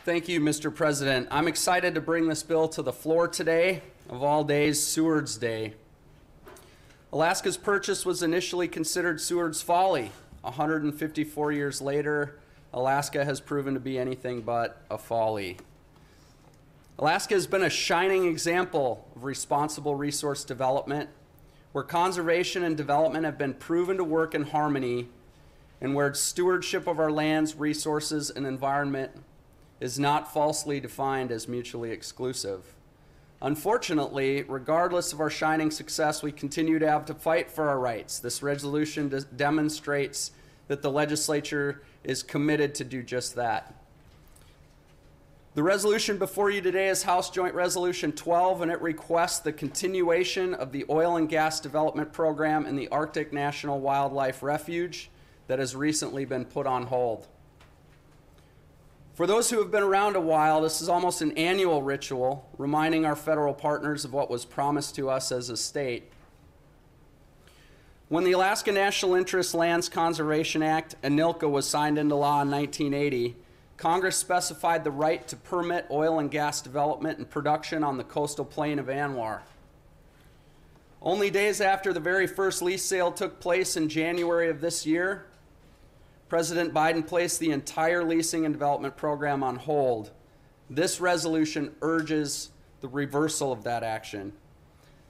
Thank you, Mr. President. I'm excited to bring this bill to the floor today, of all days, Seward's Day. Alaska's purchase was initially considered Seward's folly. 154 years later, Alaska has proven to be anything but a folly. Alaska has been a shining example of responsible resource development, where conservation and development have been proven to work in harmony, and where stewardship of our lands, resources, and environment is not falsely defined as mutually exclusive. Unfortunately, regardless of our shining success, we continue to have to fight for our rights. This resolution demonstrates that the legislature is committed to do just that. The resolution before you today is House Joint Resolution 12, and it requests the continuation of the oil and gas development program in the Arctic National Wildlife Refuge that has recently been put on hold. For those who have been around a while, this is almost an annual ritual, reminding our federal partners of what was promised to us as a state. When the Alaska National Interest Lands Conservation Act, ANWR, was signed into law in 1980, Congress specified the right to permit oil and gas development and production on the coastal plain of ANWR. Only days after the very first lease sale took place in January of this year, President Biden placed the entire leasing and development program on hold. This resolution urges the reversal of that action.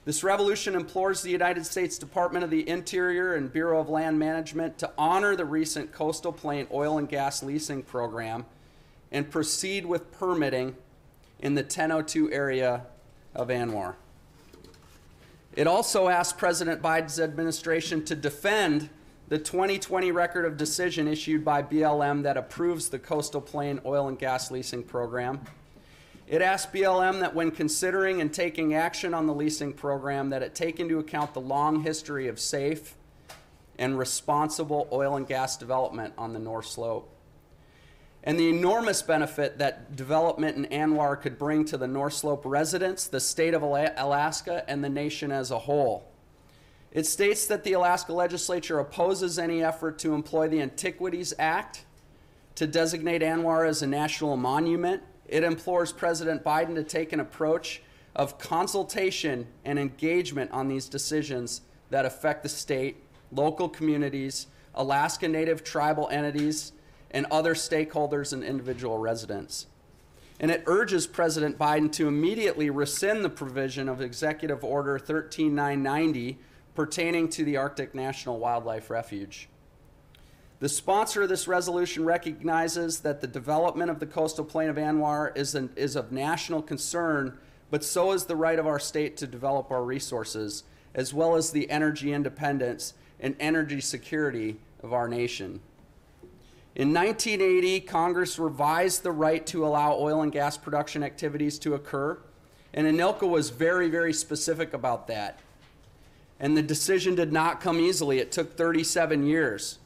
This resolution implores the United States Department of the Interior and Bureau of Land Management to honor the recent coastal plain oil and gas leasing program and proceed with permitting in the 1002 area of ANWR. It also asks President Biden's administration to defend the 2020 record of decision issued by BLM that approves the coastal plain oil and gas leasing program. It asks BLM that when considering and taking action on the leasing program, that it take into account the long history of safe and responsible oil and gas development on the North Slope, and the enormous benefit that development in ANWR could bring to the North Slope residents, the state of Alaska, and the nation as a whole. It states that the Alaska legislature opposes any effort to employ the Antiquities Act to designate ANWR as a national monument. It implores President Biden to take an approach of consultation and engagement on these decisions that affect the state, local communities, Alaska Native tribal entities, and other stakeholders and individual residents. And it urges President Biden to immediately rescind the provision of Executive Order 13990 pertaining to the Arctic National Wildlife Refuge. The sponsor of this resolution recognizes that the development of the coastal plain of ANWR is of national concern, but so is the right of our state to develop our resources, as well as the energy independence and energy security of our nation. In 1980, Congress revised the right to allow oil and gas production activities to occur, and ANWR was very, very specific about that. And the decision did not come easily. It took 37 years.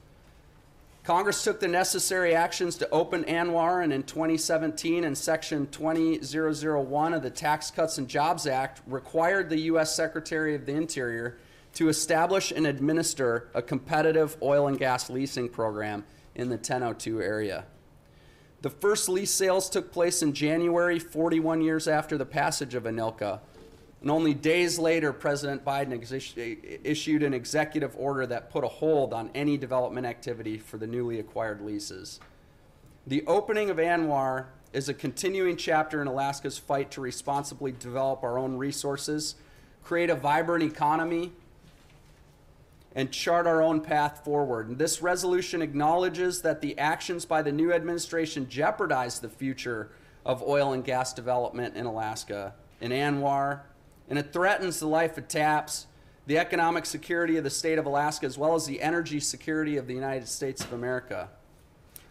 Congress took the necessary actions to open ANWR, and in 2017, in Section 20001 of the Tax Cuts and Jobs Act, required the U.S. Secretary of the Interior to establish and administer a competitive oil and gas leasing program in the 1002 area. The first lease sales took place in January, 41 years after the passage of ANWR. And only days later, President Biden issued an executive order that put a hold on any development activity for the newly acquired leases. The opening of ANWR is a continuing chapter in Alaska's fight to responsibly develop our own resources, create a vibrant economy, and chart our own path forward. And this resolution acknowledges that the actions by the new administration jeopardize the future of oil and gas development in Alaska, in ANWR, and it threatens the life of TAPS, the economic security of the state of Alaska, as well as the energy security of the United States of America.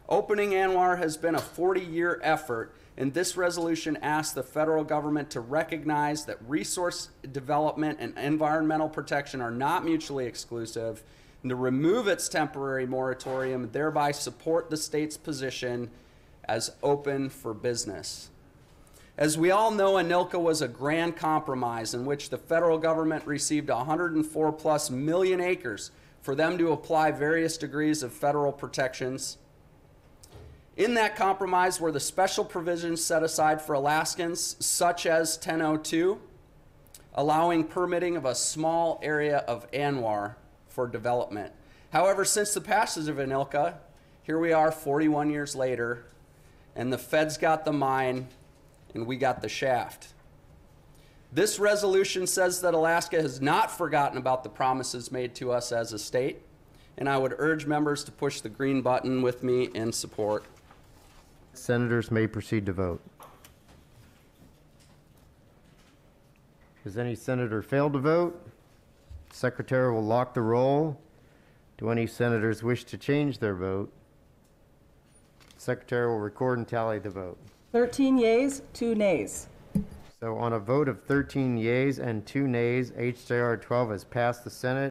Opening ANWR has been a 40-year effort, and this resolution asks the federal government to recognize that resource development and environmental protection are not mutually exclusive, and to remove its temporary moratorium, and thereby support the state's position as open for business. As we all know, ANWR was a grand compromise in which the federal government received 104+ million acres for them to apply various degrees of federal protections. In that compromise were the special provisions set aside for Alaskans, such as 1002, allowing permitting of a small area of ANWR for development. However, since the passage of ANILCA, here we are 41 years later, and the feds got the mine and we got the shaft. This resolution says that Alaska has not forgotten about the promises made to us as a state, and I would urge members to push the green button with me in support. Senators may proceed to vote. Has any senator failed to vote? Secretary will lock the roll. Do any senators wish to change their vote? Secretary will record and tally the vote. 13 yeas, 2 nays. So on a vote of 13 yeas and 2 nays, H.J.R. 12 has passed the Senate